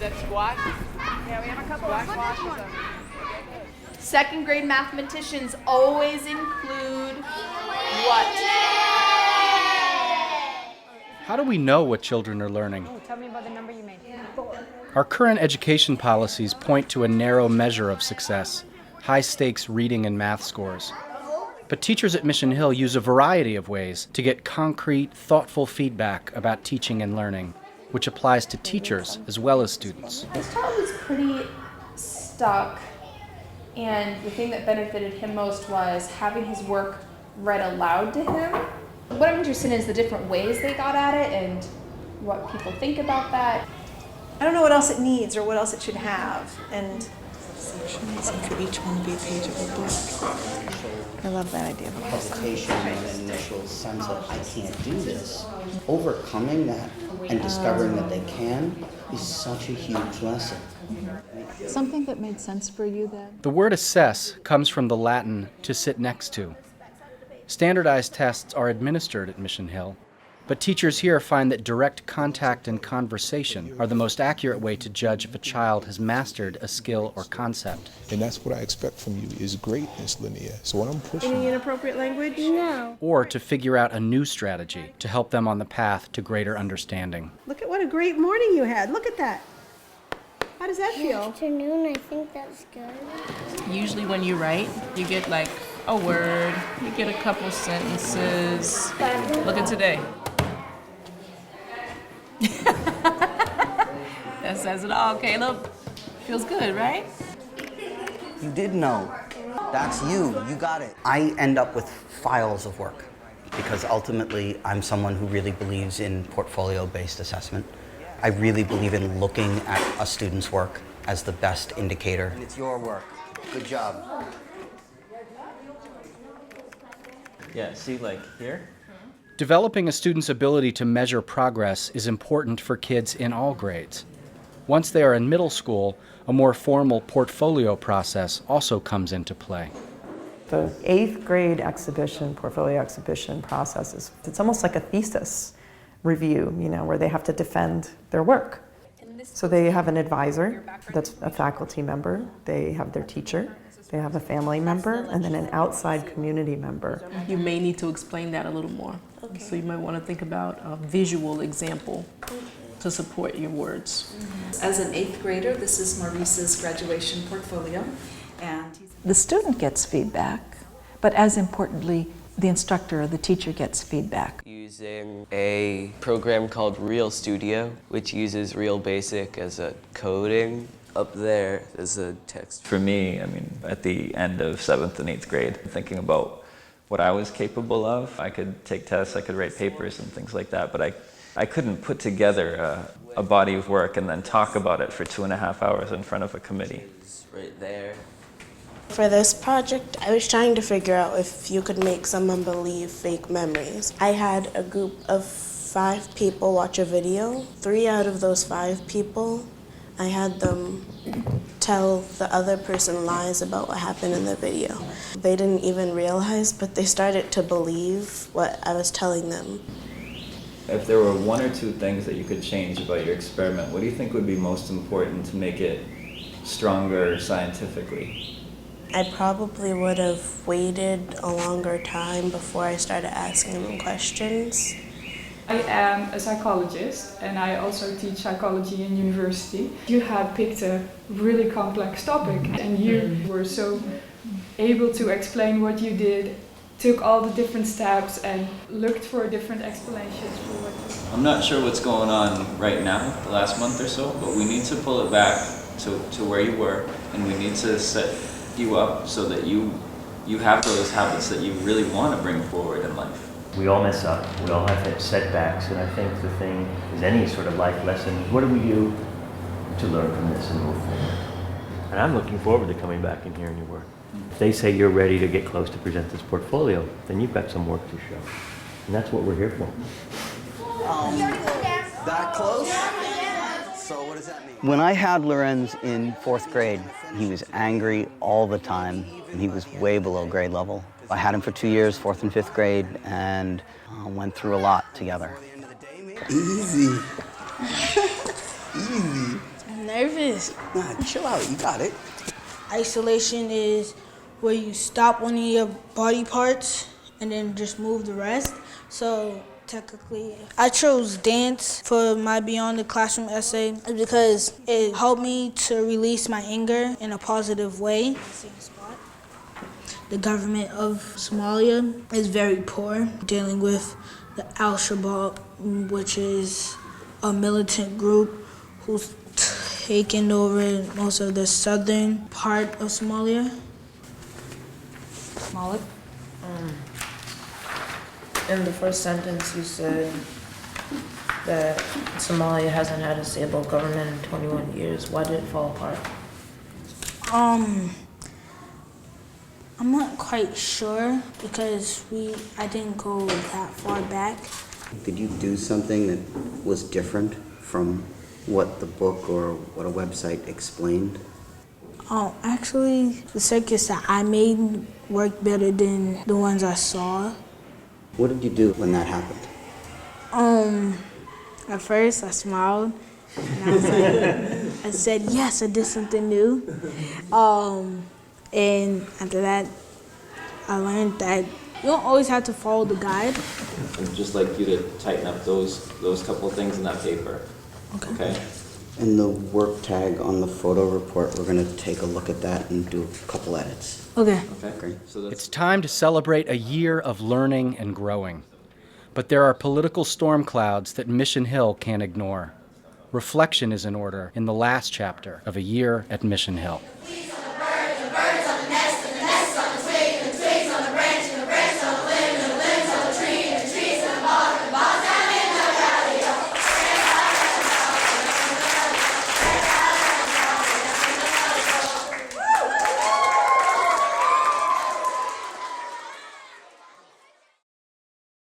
that squat? Yeah, we have a couple of squashes. Second grade mathematicians always include what? How do we know what children are learning? Oh, tell me about the number you made. Our current education policies point to a narrow measure of success, high-stakes reading and math scores. But teachers at Mission Hill use a variety of ways to get concrete, thoughtful feedback about teaching and learning, which applies to teachers as well as students. This child was pretty stuck, and the thing that benefited him most was having his work read aloud to him. What I'm interested in is the different ways they got at it and what people think about that. I don't know what else it needs or what else it should have, and For each one be a page of a book. I love that idea. Hesitation and an initial sense of I can't do this. Overcoming that and discovering that they can is such a huge lesson. Something that made sense for you then? The word assess comes from the Latin to sit next to. Standardized tests are administered at Mission Hill, but teachers here find that direct contact and conversation are the most accurate way to judge if a child has mastered a skill or concept. And that's what I expect from you is greatness, Linnea. So when I'm pushing Any inappropriate language? No. Or to figure out a new strategy to help them on the path to greater understanding. Look at what a great morning you had. Look at that. How does that feel? Afternoon, I think that's good. Usually when you write, you get like a word, you get a couple sentences. Look at today. That says it all, Caleb. Feels good, right? You did know. That's you. You got it. I end up with files of work because ultimately I'm someone who really believes in portfolio-based assessment. I really believe in looking at a student's work as the best indicator. It's your work. Good job. Yeah, see, like here? Developing a student's ability to measure progress is important for kids in all grades. Once they are in middle school, a more formal portfolio process also comes into play. The 8th grade exhibition, portfolio exhibition process it's almost like a thesis review, where they have to defend their work. So they have an advisor that's a faculty member, they have their teacher, they have a family member, and then an outside community member. You may need to explain that a little more. Okay. So you might want to think about a visual example to support your words. As an 8th grader, this is Maurice's graduation portfolio. And the student gets feedback, but as importantly, the instructor or the teacher gets feedback. Using a program called Real Studio, which uses Real Basic as a coding. Up there is a text. For me, at the end of 7th and 8th grade, thinking about what I was capable of, I could take tests, I could write papers and things like that, but I couldn't put together a body of work and then talk about it for 2.5 hours in front of a committee. Right there. For this project, I was trying to figure out if you could make someone believe fake memories. I had a group of 5 people watch a video. 3 out of those 5 people, I had them tell the other person lies about what happened in the video. They didn't even realize, but they started to believe what I was telling them. If there were 1 or 2 things that you could change about your experiment, what do you think would be most important to make it stronger scientifically? I probably would have waited a longer time before I started asking them questions. I am a psychologist and I also teach psychology in university. You have picked a really complex topic and you were so able to explain what you did, took all the different steps and looked for different explanations for what you did. I'm not sure what's going on right now, the last month or so, but we need to pull it back to where you were, and we need to set you up so that you have those habits that you really want to bring forward in life. We all mess up, we all have setbacks, and I think the thing is any sort of life lesson, what do we do to learn from this and move forward? And I'm looking forward to coming back and hearing your work. If they say you're ready to get close to present this portfolio, then you've got some work to show. And that's what we're here for. That close? So what does that mean? When I had Lorenz in 4th grade, he was angry all the time, and he was way below grade level. I had him for 2 years, 4th and 5th grade, and went through a lot together. Easy. Easy. And nervous. Nah, chill out. You got it. Isolation is where you stop one of your body parts and then just move the rest. So technically, I chose dance for my Beyond the Classroom essay because it helped me to release my anger in a positive way. The government of Somalia is very poor, dealing with the Al-Shabaab, which is a militant group who's taken over most of the southern part of Somalia. Malik? In the first sentence, you said that Somalia hasn't had a stable government in 21 years. Why did it fall apart? I'm not quite sure because I didn't go that far back. Did you do something that was different from what the book or what a website explained? Actually, the circuits that I made worked better than the ones I saw. What did you do when that happened? At first I smiled and I was like, I said, yes, I did something new. And after that, I learned that you don't always have to follow the guide. I'd just like you to tighten up those couple of things in that paper. Okay? In the work tag on the photo report, we're going to take a look at that and do a couple edits. Okay. Okay. It's time to celebrate a year of learning and growing. But there are political storm clouds that Mission Hill can't ignore. Reflection is in order in the last chapter of A Year at Mission Hill.